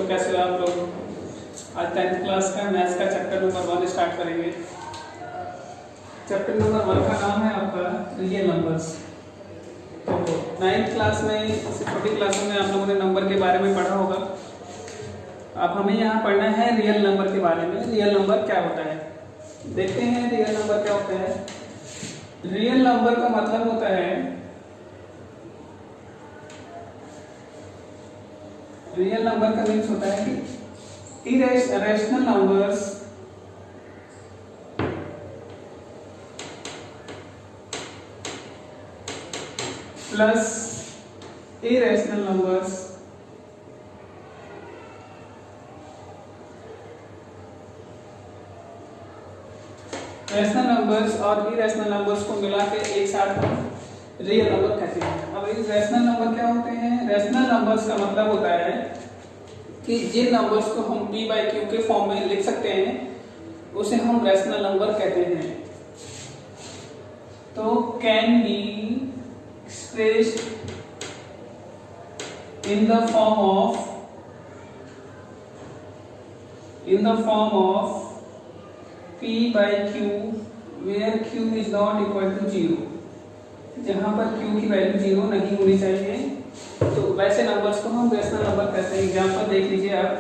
कैसे हो आप लोग। आज 10th क्लास का मैथ्स का चैप्टर नंबर 1 स्टार्ट करेंगे। चैप्टर नंबर 1 का नाम है आपका रियल नंबर्स। तो 9th क्लास में, छोटी क्लासों में आप लोगों ने नंबर के बारे में पढ़ा होगा। अब हमें यहाँ पढ़ना है रियल नंबर के बारे में। रियल नंबर क्या होता है, देखते हैं रियल नंबर क्या होता है। रियल नंबर का मतलब होता है, रियल नंबर का मीन्स होता है कि irrational numbers plus irrational numbers rational numbers और इरेशनल नंबर्स को मिला के एक साथ हम रियल नंबर कहते हैं। अब ये रैशनल नंबर क्या होते हैं? रैशनल नंबर्स का मतलब होता है कि जिन नंबर्स को हम p बाई क्यू के फॉर्म में लिख सकते हैं उसे हम रैशनल नंबर कहते हैं। तो can be expressed in the form of p by q where q is not equal to 0, जहां पर q की वैल्यू 0 नहीं होनी चाहिए, तो वैसे नंबर्स को हम रैशनल नंबर कहते हैं। एग्जांपल देख लीजिए आप,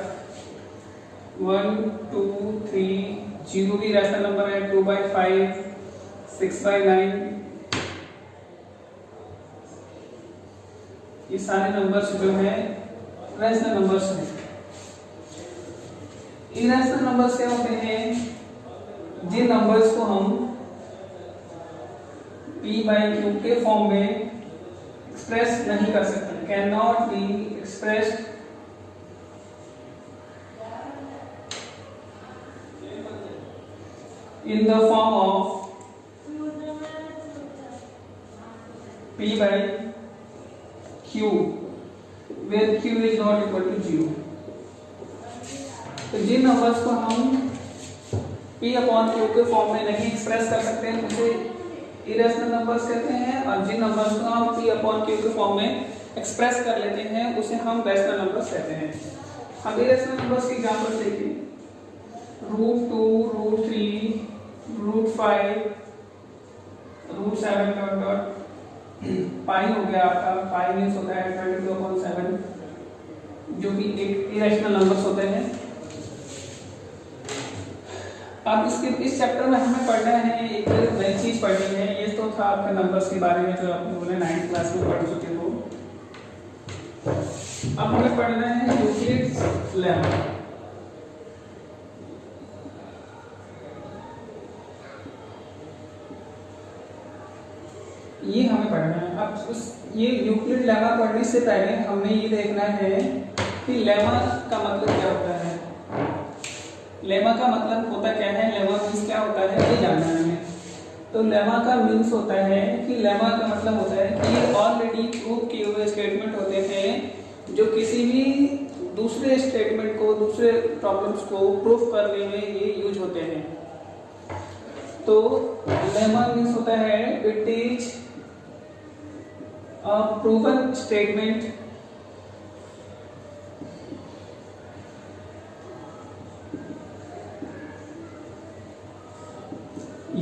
1 2 3, 0 भी रैशनल नंबर है, 2/5, 6/9, ये सारे नंबर्स जो है रैशनल नंबर्स हैं। इरेशनल नंबर्स क्या होते हैं? जिन नंबर्स को हम p बाई क्यू के फॉर्म में एक्सप्रेस नहीं कर सकते, can not be expressed in the form of p by q where q is not equal to 0। तो जिन नंबर्स को हम p अपॉन क्यू के फॉर्म में नहीं एक्सप्रेस कर सकते हैं उसे इरेशनल नंबर्स कहते हैं, और जिन नंबर्स को हम p अपॉन क्यू के फॉर्म में एक्सप्रेस कर लेते हैं उसे हम रैशनल नंबर्स कहते हैं। हम इरेशनल नंबर्स के एग्जांपल देखिए, √2, √3, √5, √7 पाई हो गया आपका। पाई मीन्स होता है 22/7, जो कि एक इरेशनल नंबर्स होते हैं। अब इस चैप्टर में हमें पढ़ना है, एक नई चीज पढ़नी है। ये तो था आपके नंबर्स के बारे में जो आप लोगों ने 9th क्लास में पढ़ चुके हो। अब हमें पढ़ना है यूक्लिड्स लेमा। ये हमें पढ़ना है। अब ये यूक्लिड लेमा पढ़ने से पहले हमें ये देखना है कि लेमा का मतलब क्या होता है। लेमा का मतलब होता क्या है, लेमा मीन्स क्या होता है, ये जानना है हमें। तो लेमा का मीन्स होता है कि लेमा का मतलब होता है कि ये ऑलरेडी प्रूव किए हुए स्टेटमेंट होते हैं जो किसी भी दूसरे स्टेटमेंट को, दूसरे प्रॉब्लम्स को प्रूफ करने में ये यूज होते हैं। तो लेमा मीन्स होता है it is a proven statement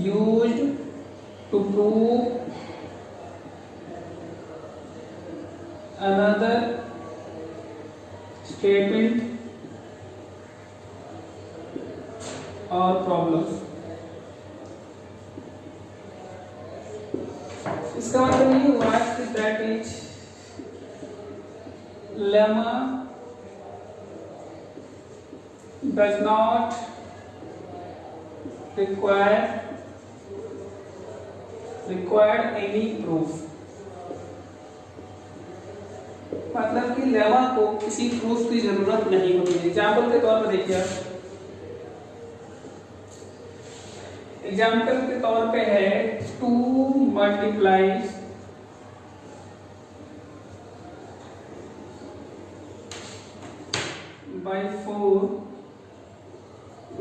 used to prove another statement or problem। इसका मतलब ये हुआ कि that is lemma does not required any proof। मतलब कि लेमा को किसी प्रूफ की जरूरत नहीं होती है। एग्जाम्पल के तौर पर देखिए, एग्जाम्पल के तौर पे है 2 multiplies by 4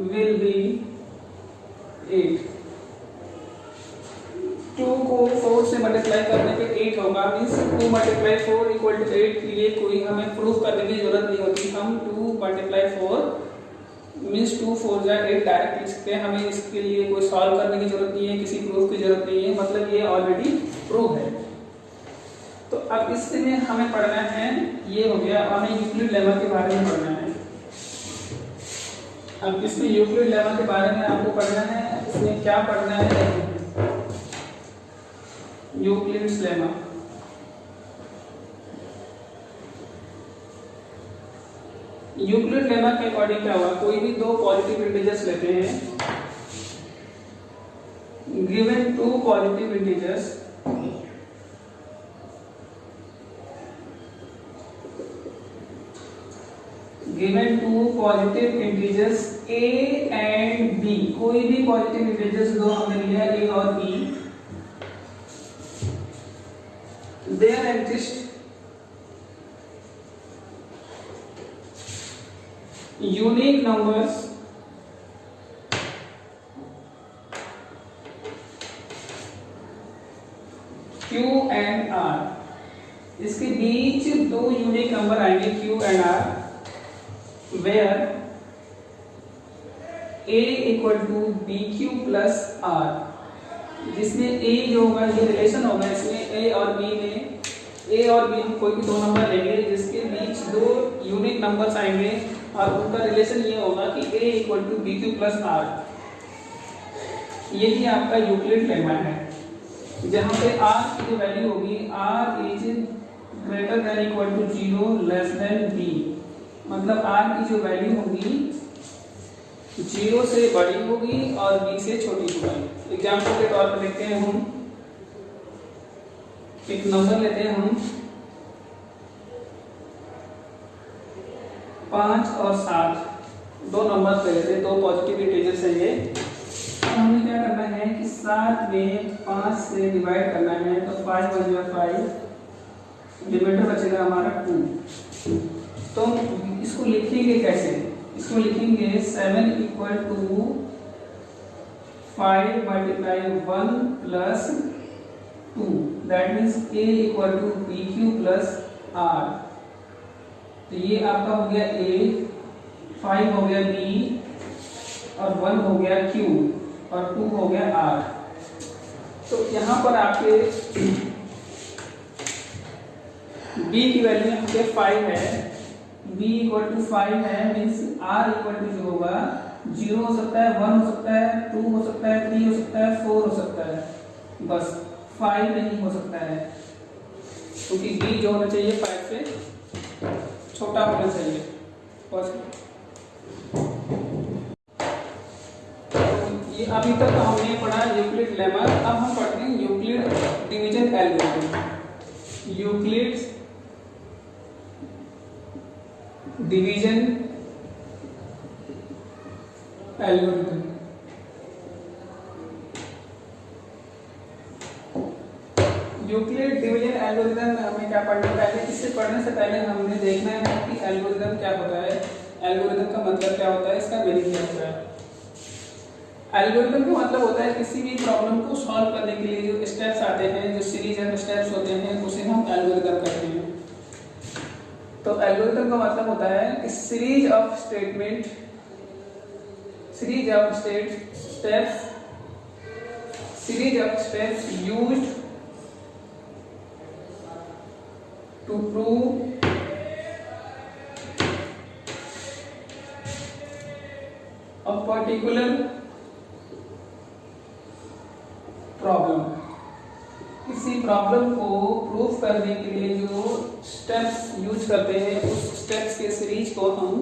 will be 8। 2 को 4 से मल्टीप्लाई करने पे 8 होगा, मीन्स 2 × 4 = 8 के लिए कोई हमें प्रूफ करने की जरूरत नहीं होती। हम 2 मल्टीप्लाई 4 मीन्स 2 4 जा 8 डायरेक्ट लिख सकते हैं। हमें इसके लिए कोई सॉल्व करने की जरूरत नहीं है, किसी प्रूफ की जरूरत नहीं है, मतलब ये ऑलरेडी प्रूव है। तो अब इसमें हमें पढ़ना है, ये हो गया, हमें यूक्लिड लेमा के बारे में पढ़ना है। अब इसमें यूक्लिड लेमा के बारे में आपको पढ़ना है, इसमें क्या पढ़ना है, यूक्लिड्स लेमा। यूक्लिड लेमा के अकॉर्डिंग क्या हुआ, कोई भी दो पॉजिटिव इंटीजर्स लेते हैं, given two positive integers, given two positive integers a and b, कोई भी पॉजिटिव इंटीजर्स दो हमने लिया a और b, there exist unique numbers q and r। इसके बीच दो यूनिक नंबर आएंगे q and r, where a equal to b q plus r, जिसमें a जो होगा ये रिलेशन होगा, इसमें a और b में, a और b में कोई भी दो नंबर लेंगे जिसके बीच दो यूनिक नंबर्स आएंगे और उनका रिलेशन ये होगा कि a equal to b q plus r. यही आपका यूक्लिड लेमा है, जहाँ पे r की जो वैल्यू होगी, r is greater than equal to 0 less than b, मतलब r की जो वैल्यू होगी 0 से बड़ी होगी और b से छोटी होगी। एग्जाम्पल के तौर पर देखते हैं, हम एक नंबर लेते हैं, हम 5 और 7 दो नंबर ले लेते हैं, दो पॉजिटिव इंटीजर्स हैं ये। हमें क्या करना है कि 7 में 5 से डिवाइड करना है, तो 5 × 5 रिमाइंडर बचेगा हमारा 2। तो इसको लिखेंगे कैसे, इसको लिखेंगे 7 equal to 5 multiply 1 plus 2, that means a equal to b q plus r. तो ये आपका हो गया a, 5 हो गया b और 1 हो गया q और 2 हो गया r। तो यहाँ पर आपके b की वैल्यू यहाँ पे 5 है, b इक्वल टू 5 है, मीन्स r इक्वल टू जो होगा 0 हो सकता है, 1 हो सकता है, 2 हो सकता है, 3 हो सकता है, 4 हो सकता है, बस 5 नहीं हो सकता है, क्योंकि b जो होना चाहिए 5 से छोटा होना चाहिए। ये अभी तक हमने पढ़ा यूक्लिड लेमा, अब हम पढ़ते हैं Euclid division algorithm. Euclid division algorithm. Euclid division algorithm में हमें क्या पढ़ना है, पहले इससे पढ़ने से पहले हमने देखना है कि एल्गोरिथम क्या होता है, एल्गोरिथम का मतलब क्या होता है, इसका मीनिंग क्या होता है। एल्गोरिथम का मतलब होता है किसी भी प्रॉब्लम को सॉल्व करने के लिए जो स्टेप्स आते हैं, जो सीरीज ऑफ स्टेप्स होते हैं, उसे हम एल्गोरिथम कहते हैं। तो एल्गोरिथम का मतलब होता है कि series of statement, series of steps, series of steps used to prove a particular problem. किसी प्रॉब्लम को प्रूफ करने के लिए जो स्टेप्स यूज करते हैं, उस स्टेप्स के सीरीज को हम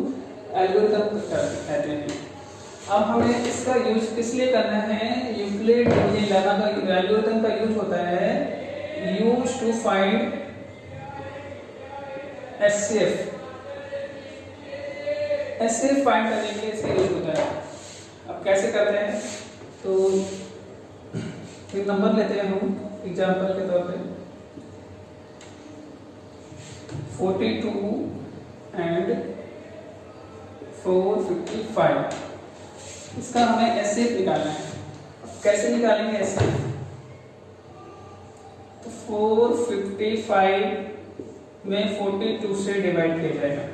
एल्गोरिथम कहते हैं। अब हमें इसका यूज किस लिए करना है, यूक्लिड डिवीजन लेमा का एल्गोरिथम का यूज होता है use to find HCF. HCF find करने के लिए इसका यूज होता है। अब कैसे करते हैं, तो एक नंबर लेते हैं हम एग्जांपल के तौर पे 42 एंड 455। इसका हमें एचसीएफ निकालना है। कैसे निकालेंगे एचसीएफ, तो 455 में 42 से डिवाइड किया जाएगा,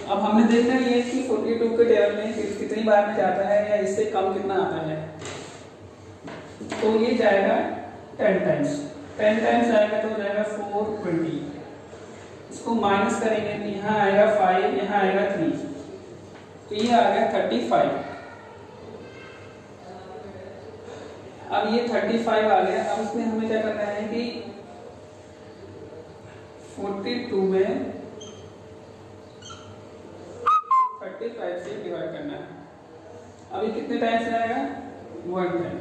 अब हमने देखना ये कि 42 के टेबल में कितनी बार में जाता है या इससे कम कितना आता है। तो ये जाएगा 10 टाइम्स, 10 टाइम्स आएगा तो हो जाएगा 420। इसको माइनस करेंगे तो यहाँ आएगा 5, यहाँ आएगा 3, तो ये आ गया 35। अब ये 35 आ गया। अब इसमें हमें क्या करना है कि 42 में 35 से डिवाइड करना है। अभी कितने टाइम से आएगा? 1 टाइम।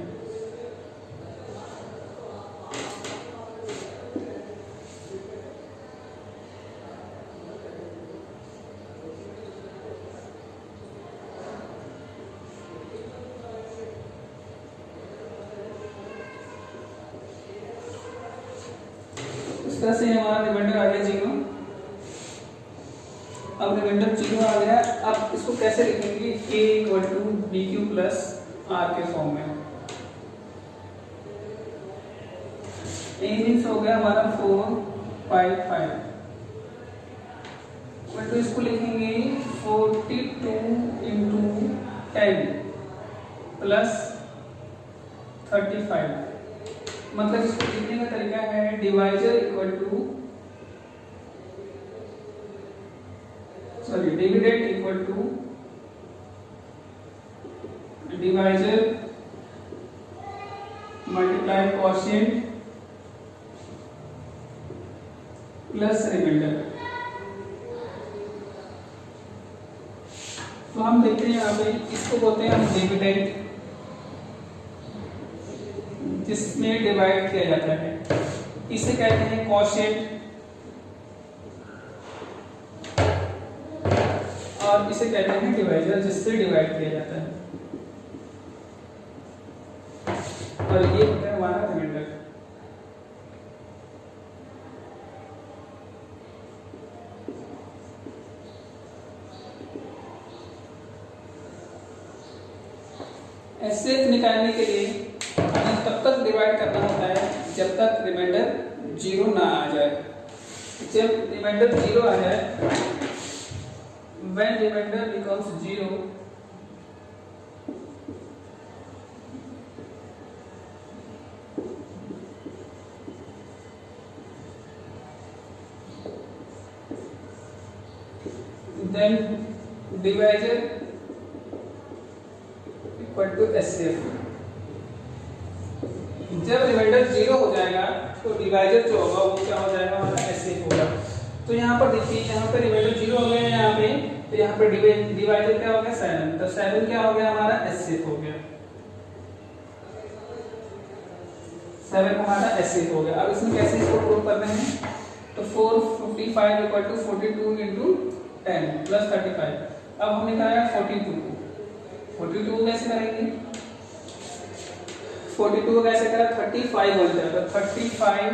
इस तरह से हमारा रिमाइंडर आ गया 0। अब रिमाइंडर 0 आ गया। अब इसको कैसे लिखेंगे? a = bq + r के फॉर्म में। a मीन्स हो गया हमारा 455, तो इसको लिखेंगे 42 × 10 + 35। मतलब इसको लिखने का तरीका है divisor dividend equal to divisor multiply quotient plus remainder. तो हम देखते हैं यहाँ पे, इसको बोलते हैं हम डिविडेंड, जिसमें डिवाइड किया जाता है। इसे कहते हैं क्वोशिएंट और इसे कहते हैं डिवाइजर, जिससे डिवाइड किया जाता है। और ये होता है हमारा रिमाइंडर। एचसीएफ निकालने के लिए हमें तब तक डिवाइड करना होता है जब तक रिमाइंडर 0 ना आ जाए। जब रिमाइंडर 0 आ जाए, when remainder becomes 0, then divisor equal to HCF। जब रिमाइंडर 0 हो जाएगा तो डिवाइजर जो होगा वो क्या हो जाएगा? हमारा HCF होगा। तो यहाँ पर देखिए, यहाँ पे रिमाइंडर 0 हो गया, यहाँ पे तो यहाँ पे डिवाइजर क्या हो गया? 7। तो 7 क्या हो गया? हमारा HCF हो गया। 7 हमारा HCF हो गया। अब इसमें कैसे इसको प्रूव करना है? तो 455 = 42 × 10 + 35। अब हमने निकाला 42 को कैसे करेंगे? 42 को कैसे करा? 35 बोलते हैं, तो 35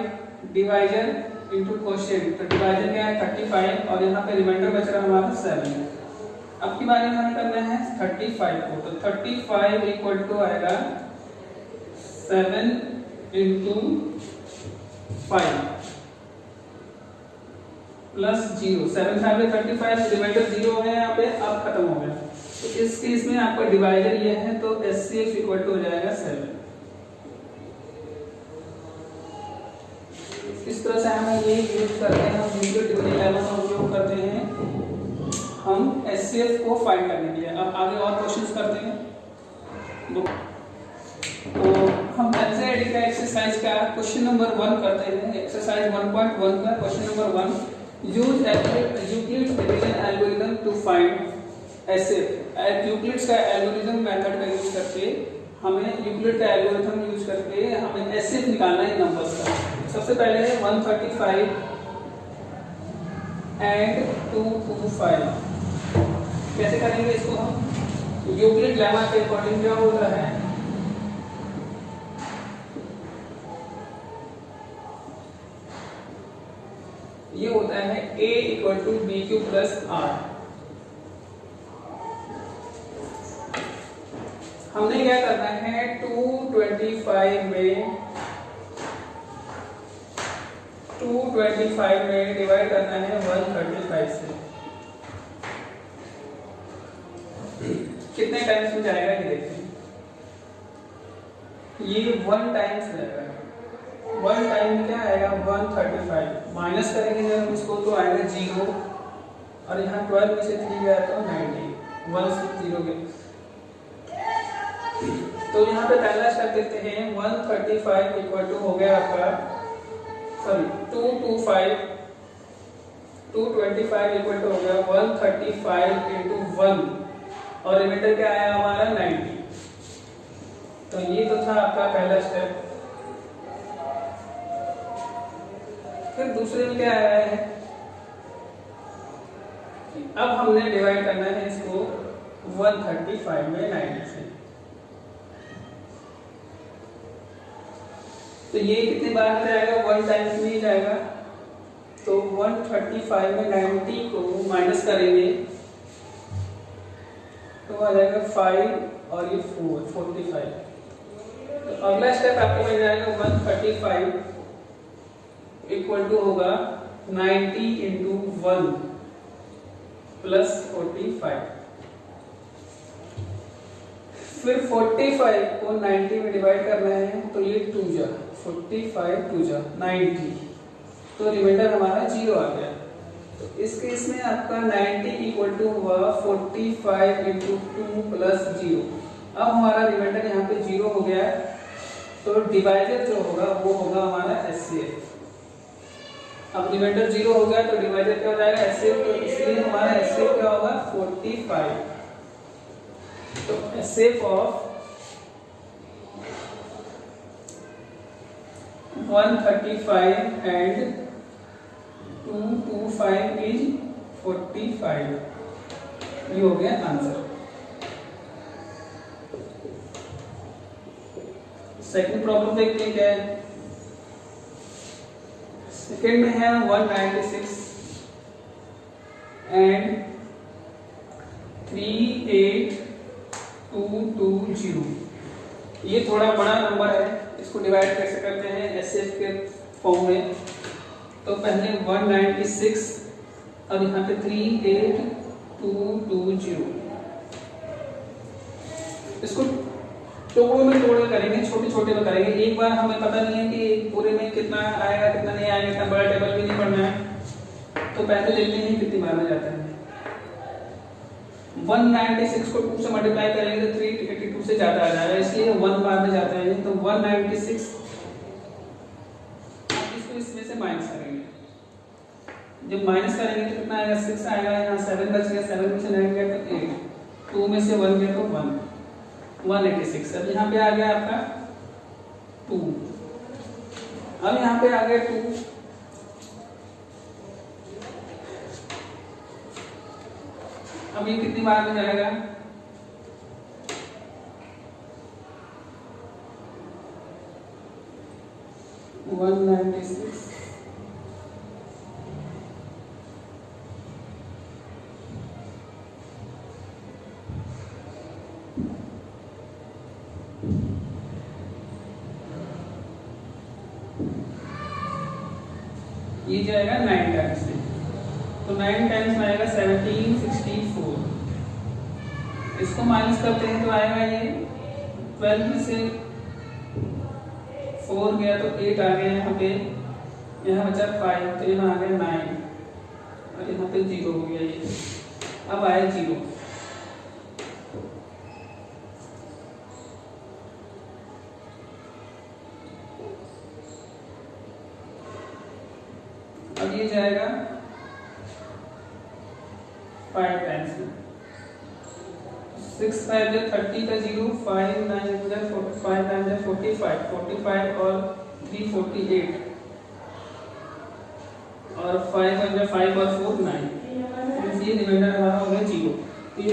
डिवाइजर इंटू क्वोशिएंट। तो डिवाइजर क्या है? 35 और यहाँ पे रिमाइंडर बच रहा हमारा 7। अब की बारे में हमें करना है 35 को। तो 35 = आएगा 7 × 5 प्लस 0। 7 5 35, रिमाइंडर 0 है यहाँ पे, अब खत्म हो गया। तो इस केस में आपका डिवाइजर ये है, तो HCF = हो जाएगा 7। इस तरह से हम ये यूज करते हैं, हम यूनिट डिवीजन लेमा का उपयोग करते हैं हम HCF को फाइंड करने के लिए। अब आगे और क्वेश्चंस करते हैं। तो हम एनसीईआरटी का एक्सरसाइज का क्वेश्चन नंबर 1 करते हैं। एक्सरसाइज 1.1 का question number 1, use Euclid's division algorithm to find HCF। Euclid's का एल्गोरिथम मेथड का यूज करके हमें यूक्लिड का एल्गोरिथम यूज करके हमें HCF निकालना है नंबर्स का। सबसे पहले है 135 एंड 225। कैसे करेंगे इसको हम? यूक्लिड लेमा के अकॉर्डिंग क्या होता है? ये होता है A = BQ + R। हमने क्या करना है? 225 में डिवाइड करना है 135 से। कितने टाइम्स में जाएगा ये देखते हैं। ये 1 टाइम्स जाएगा, 1 टाइम में क्या आएगा 135, माइनस करेंगे जब हम इसको तो आएगा 0, और यहाँ 12 में से 3 गया तो 90, 1 से 0 गया। तो यहाँ पे पहला स्टेप देखते हैं, 135 इक्वल टू हो गया आपका, सॉरी 225 इक्वल टू हो गया 135 इंटू 1, और रिमाइंडर क्या आया हमारा 90। तो ये तो था आपका पहला स्टेप। फिर दूसरे में क्या आया है, अब हमने डिवाइड करना है इसको 135 में 90 से। तो ये कितने बार में जाएगा, 1 टाइम्स में ही जाएगा। तो 135 में 90 को माइनस करेंगे तो आ जाएगा 5 और ये 4, 45। तो अगला स्टेप आपको मिल जाएगा 135 इक्वल टू होगा 90 इंटू 1 प्लस 45। फिर 45 को 90 में डिवाइड करना है, तो ये 2 जा 45 2 जा 90, तो रिमाइंडर हमारा 0 आ गया। तो इस केस में आपका 90 इक्वल टू हुआ 45 इंटू 2 प्लस 0। अब हमारा रिमाइंडर यहाँ पे 0 हो गया, तो डिवाइडर जो होगा वो होगा हमारा एचसीएफ। अब रिमाइंडर 0 हो गया तो डिवाइडर क्या हो जाएगा एचसीएफ, तो इसलिए हमारा एचसीएफ क्या होगा 45। तो एचसीएफ ऑफ 135 एंड 225 इज 45। ये हो गया आंसर। सेकंड प्रॉब्लम देखते हैं क्या है। सेकंड में है 196 एंड 38220। ये थोड़ा बड़ा नंबर है, इसको डिवाइड कैसे करते हैं एचसीएफ के फॉर्म में। तो पहले 196, अब यहाँ पे 38220, इसको टुकड़ों में तोड़ करेंगे, छोटे छोटे में करेंगे। एक बार हमें पता नहीं है कि पूरे में कितना आएगा कितना नहीं आएगा, इतना बड़ा टेबल भी नहीं पढ़ना है, तो पहले देखते हैं कितनी बार में जाता है। 196 को 2 से मल्टीप्लाई करेंगे तो 382 से ज्यादा आ जाएगा, इसलिए 1 बार में जाता है। तो 196 इसको इसमें से माइनस करेंगे, जब माइनस करेंगे तो कितना आएगा 6 आएगा, यहाँ 7 बच गया, 7 में से 9 गया तो 8, 2 में से 1 गया तो 1, 186। अब यहाँ पे आ गया आपका 2, अब यहाँ पे आ गया 2, अब ये कितनी बार में जाएगा 196 ये जाएगा 9 टाइम्स से, तो 9 टाइम्स में आएगा 1764। इसको माइनस करते हैं तो आएगा ये 12 में से 4 गया तो 8 आ गया, यहाँ पे यहाँ बचा 5, तो यहाँ आ गया 9 और यहाँ पे 0 हो गया। ये अब आया 0, अब ये जाएगा 5 टाइम्स में, 6 5 30 का 0, 5 9 5 9 45, 45 और 3 48, और 5 5 और 4 9। ये रिमाइंडर हमारा हो गया 0। तो ये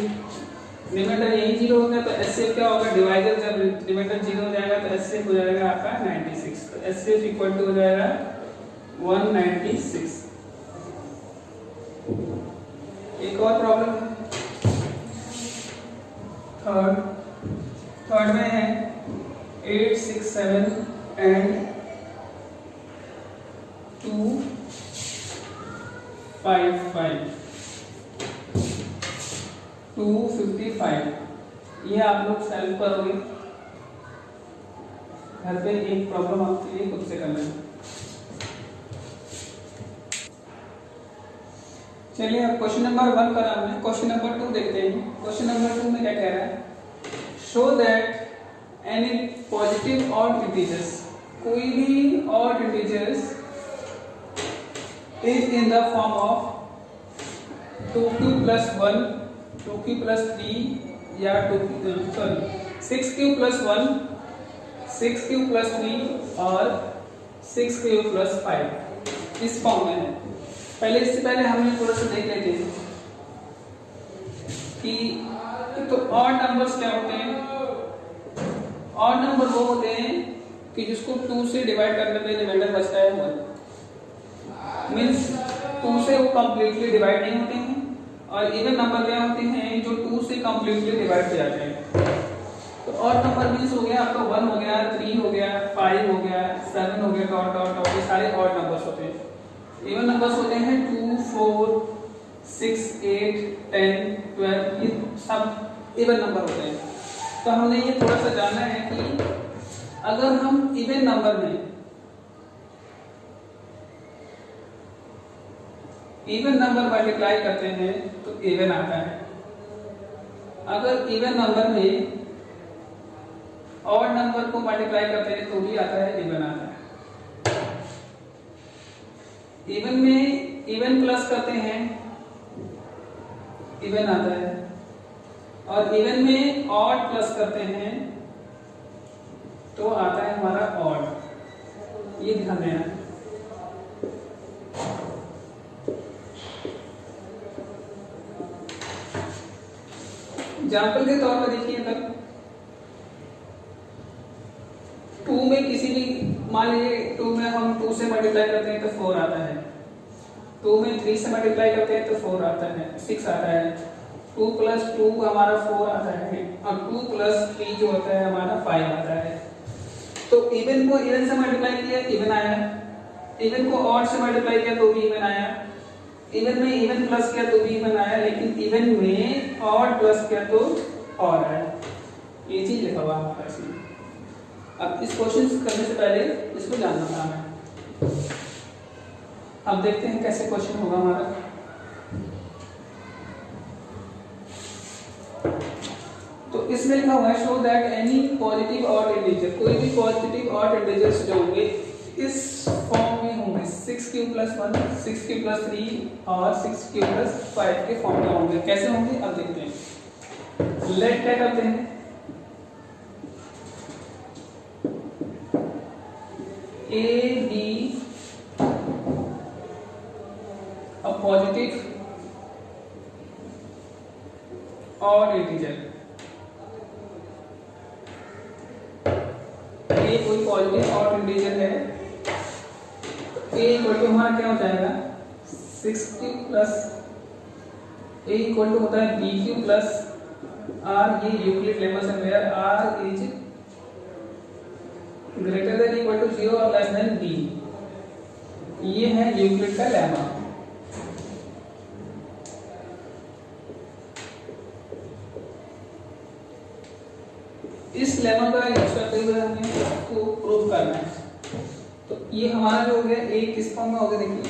रिमाइंडर यही 0 हो गया, तो एचसीएफ क्या होगा, डिवाइडर जब रिमाइंडर 0 हो जाएगा तो एचसीएफ हो जाएगा आपका 96। तो एचसीएफ इक्वल टू हो जाएगा 196। एक और प्रॉब्लम है, थर्ड में है 867 एंड 255 255। ये आप लोग सॉल्व करोगे घर पे, एक प्रॉब्लम आपके लिए खुद से करना है। चलिए अब क्वेश्चन नंबर 1 करा हमने, क्वेश्चन नंबर 2 देखते हैं। क्वेश्चन नंबर 2 में क्या कह रहा है, show that any positive odd integers, कोई भी odd integers is in the form of 2q plus 1, 2q plus 3 या 6q plus 1, 6q plus 3 और 6q plus 5 इस फॉर्म में है। पहले इससे पहले हम थोड़ा सा देख लेते हैं कि तो ऑड नंबर्स क्या होते हैं। ऑड नंबर वो होते हैं कि जिसको 2 से डिवाइड करने पे रिमाइंडर बचता है 1, मींस 2 से वो कंप्लीटली डिवाइड नहीं होते हैं। और इवन नंबर क्या होते हैं जो 2 से कंप्लीटली डिवाइड हो जाते हैं। तो ऑड नंबर मींस हो गया आपका 1 हो गया, 3 हो गया, 5 हो गया, 7 हो गया, डॉट डॉट डॉट, ये सारे ऑड नंबर्स होते हैं। इवन नंबर्स होते हैं 2, 4, 6, 8, 10, 12, ये सब इवन नंबर होते हैं। तो हमने ये थोड़ा सा जानना है कि अगर हम इवन नंबर में इवन नंबर मल्टीप्लाई करते हैं तो इवन आता है। अगर इवन नंबर में ऑड नंबर को मल्टीप्लाई करते हैं तो भी आता है, इवन आता है। इवन में इवन प्लस करते हैं, इवन आता है। और इवन में ऑड प्लस करते हैं तो आता है हमारा ऑड। ये ध्यान देना। एग्जाम्पल के तौर पर देखिए, अगर 2 में किसी भी, मान लीजिए 2 में हम 2 से मल्टीप्लाई करते हैं तो 4 आता है, 2 में 3 से मल्टीप्लाई करते हैं तो 4 आता है, 6 आता है, 2 plus 2 हमारा 4 आता है, और 2 plus 3 जो होता है हमारा 5 आता है। तो इवन को इवन से मल्टीप्लाई किया, इवन आया। इवन को ऑड से मल्टीप्लाई किया तो भी इवन आया। इवन में इवन प्लस किया तो भी इवन आया, लेकिन इवन में ऑड प्लस किया तो और आया। ये चीज लिखा हुआ है इसमें। अब इस क्वेश्चन करने से पहले इसको जानना था हमें। अब देखते हैं कैसे क्वेश्चन होगा हमारा। तो इसमें लिखा हुआ है, show that any positive odd integer, कोई भी पॉजिटिव ऑड इंटीजर्स जो होंगे इस फॉर्म में होंगे, 6q plus 1, 6q plus 3 और 6q plus 5 के फॉर्म में होंगे। कैसे होंगे अब देखते हैं। लेट क्या करते हैं, ए बी अ पॉजिटिव ऑड इंटीजर, ए कोई पॉजिटिव ऑड इंटीजर है। ए इक्वल टू हमारा क्या हो जाएगा, 6q plus A equal to होता है bq प्लस r। ये यूक्लिड लेमा से मेरा r is greater than equal to 0 और लेस देन b। ये है यूक्लिड का लेमा। इस लेमा का यूज करते हुए हमें इसको प्रूव करना है। तो ये हमारा जो हो गया, ए किस फॉर्म में हो गया, देखिए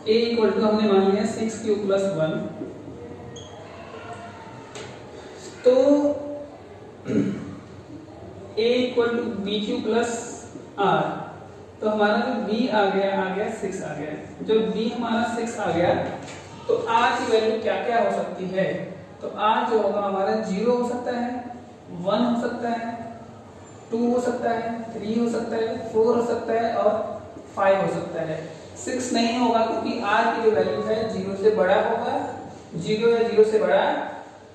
ए इक्वल टू हमने मान लिया 6q plus 1। तो a equal to bq plus r। तो हमारा जो b आ गया 6 आ गया। जो b हमारा 6 आ गया, तो r की वैल्यू क्या क्या हो सकती है। तो r जो होगा हमारा 0 हो सकता है, 1 हो सकता है, 2 हो सकता है, 3 हो सकता है, 4 हो सकता है और 5 हो सकता है। 6 नहीं होगा क्योंकि r की जो वैल्यू है 0 से बड़ा होगा, 0 या 0 से बड़ा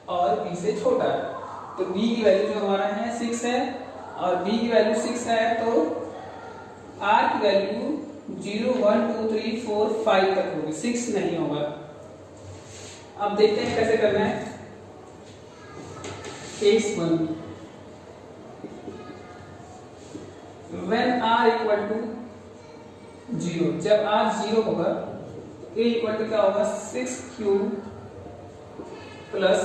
और b से छोटा। तो b की वैल्यू जो हमारा है 6 है और b की वैल्यू 6 है, तो r की वैल्यू 0, 1, 2, 3, 4, 5 तक होगी, 6 नहीं होगा। अब देखते हैं कैसे करना है। Case 1, when r equal to 0, जब r 0 होगा तो a इक्वल टू क्या होगा, 6q प्लस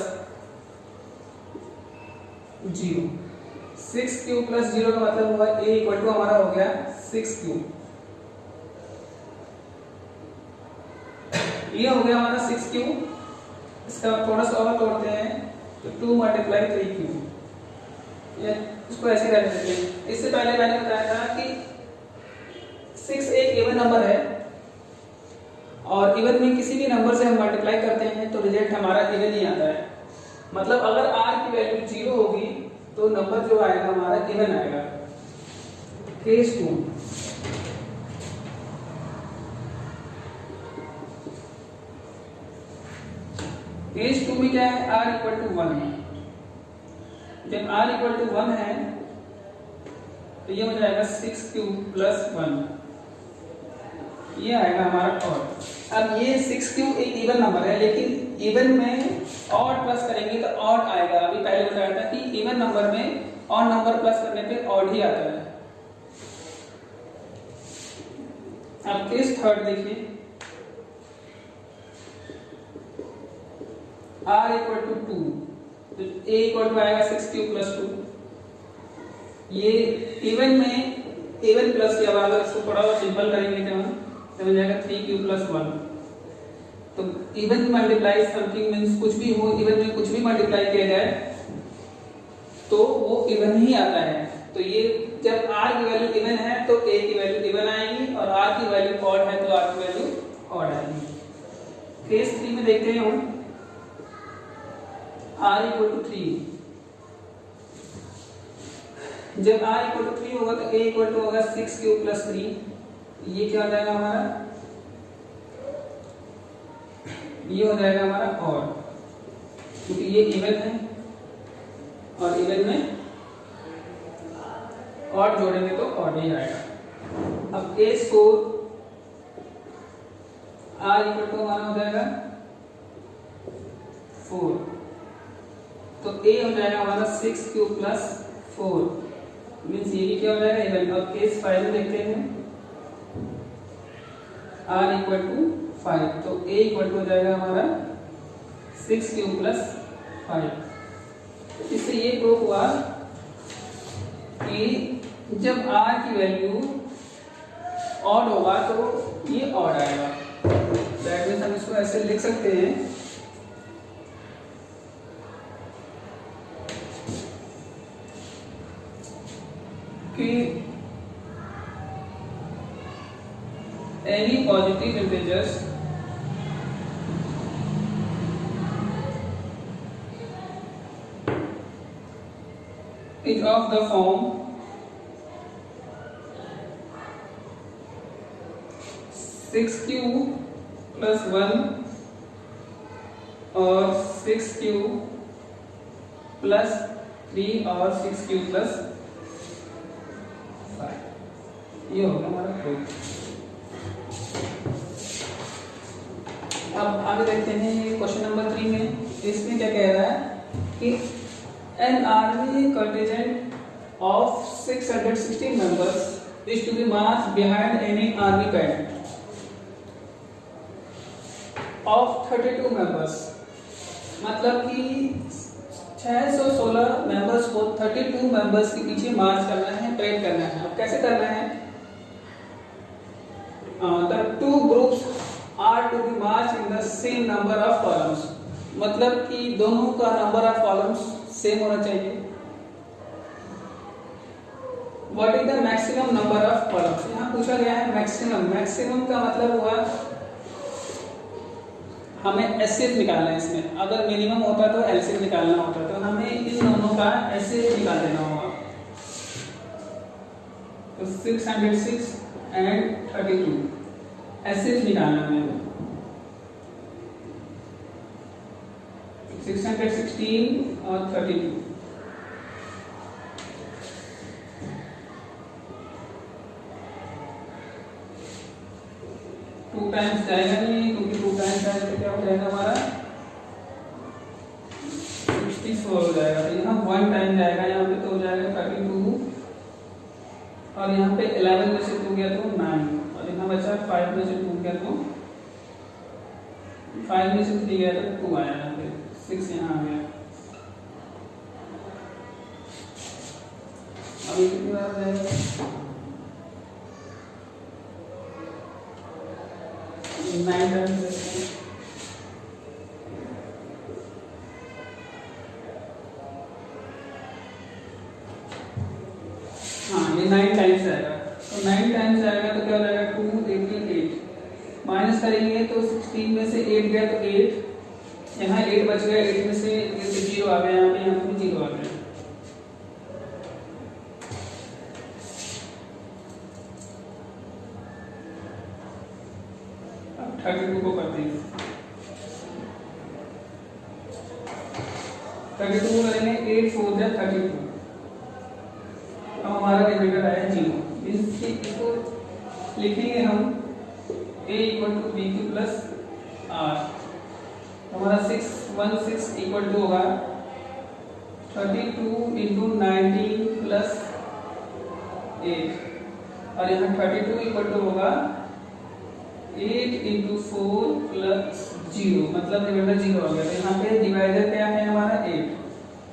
0। 6 प्लस 0 का मतलब हुआ a इक्वल टू हमारा हो गया 6 ये हो गया हमारा 6 इसका थोड़ा सा और तोड़ते हैं तो 2 मल्टीप्लाई 3 ये इसको ऐसे कर देते हैं। इससे पहले मैंने बताया था कि 6 एक इवन नंबर है और इवन में किसी भी नंबर से हम मल्टीप्लाई करते हैं तो रिजल्ट हमारा इवन ही आता है। मतलब अगर r की वैल्यू 0 होगी तो नंबर जो आएगा हमारा इवन आएगा। केस 2 केस 2 में क्या है r इक्वल टू 1। जब r इक्वल टू 1 है तो ये हो जाएगा 6 प्लस 1 ये आएगा हमारा ऑड। अब ये 6 एक इवन नंबर है लेकिन इवन में ऑड प्लस करेंगे तो ऑड आएगा। अभी पहले बताया था कि इवन नंबर में ऑड नंबर प्लस करने पे ऑड ही आता है। अब केस थर्ड देखिए r इक्वल टू 2 तो a इक्वल टू आएगा 6 प्लस 2। ये इवन में इवन प्लस किया हुआ अगर इसको थोड़ा और सिंपल करेंगे तो हो जाएगा 3 प्लस 1। तो इवन मल्टीप्लाई समथिंग मींस कुछ भी हो इवन में कुछ भी मल्टीप्लाई किया जाए तो वो इवन ही आता है। तो ये जब r की वैल्यू इवन है तो a की वैल्यू इवन आएगी और r की वैल्यू ऑड है तो r की वैल्यू ऑड आएगी। केस 3 में देखते हैं हम r इक्वल टू 3। जब r इक्वल टू 3 होगा तो a इक्वल टू होगा 6 प्लस 3। ये क्या हो जाएगा हमारा ये हो जाएगा हमारा ऑड क्योंकि ये इवन है और इवन में ऑड जोड़ेंगे तो ऑड ही आएगा। अब केस 4 r इक्वल टू हमारा हो जाएगा 4 तो a हो जाएगा हमारा 6 प्लस 4 मीन्स ये भी क्या हो जाएगा इवन। और केस 5 में देखते हैं r इक्वल टू 5 तो a इक्वल टू हो जाएगा हमारा 6 प्लस 5। इससे ये प्रूफ हुआ कि जब r की वैल्यू ऑड होगा तो ये ऑड आएगा। दैट मींस हम इसको ऐसे लिख सकते हैं कि any positive integers is of the form 6q plus 1 और 6q plus 3 और 6q plus 5। ये होगा हमारा प्रूफ। अब आगे देखते हैं क्वेश्चन नंबर 3 में। इसमें क्या कह रहा है कि an army contingent of 616 members is to be marched behind any army band of 32 members। मतलब कि 616 मेंबर्स को 32 मेंबर्स के पीछे मार्च करना है परेड करना है। अब कैसे करना है the two groups are to be marched in the same number of columns। मतलब कि दोनों का नंबर ऑफ कॉलम्स सेम होना चाहिए। What is the maximum number of columns. यहाँ पूछा गया है मैक्सिमम। मैक्सिमम का मतलब हुआ हमें एचसीएफ निकालना है इसमें। अगर मिनिमम होता तो एलसीएम निकालना होता तो हमें इन दोनों का एचसीएफ निकाल देना होगा। तो 606 एंड 32 एचसीएफ निकालना है। 616 और 32 2 टाइम्स जाएगा नहीं क्योंकि 2 टाइम्स जाएगा तो क्या हो जाएगा हमारा 64 हो जाएगा। तो यहाँ 1 टाइम जाएगा यहाँ पे तो हो जाएगा 32 और यहाँ पे 11 में से 2 गया तो 9 और यहाँ बचा 5 में से 2 गया तो 5 में से 3 गया तो 2 आया यहाँ पे 6 यहाँ आ गया। ये कितनी बार हो जाएगा, ये 9 टाइम्स है। हाँ ये 9 टाइम्स आएगा, तो 9 टाइम्स आएगा तो क्या हो जाएगा 2 18 8 माइनस करेंगे तो 16 में से 8 गया तो 8, यहाँ 8 बच गया, 8 में से 0 आ गया, यहाँ पे 0 आ गया। अब 32 को करते हैं, 32 को करेंगे 8 4 जा 32, अब हमारा रिमाइंडर आया 0। इसको लिखेंगे हम a = bq + r, हमारा 616 = होगा 32 × 19 + 8, और यहाँ 32 = होगा 8 × 4 + 0, मतलब रिमाइंडर 0 आ गया। तो यहाँ पे डिवाइडर क्या है हमारा 8,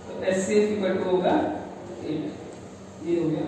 तो HCF = होगा 8, ये हो गया।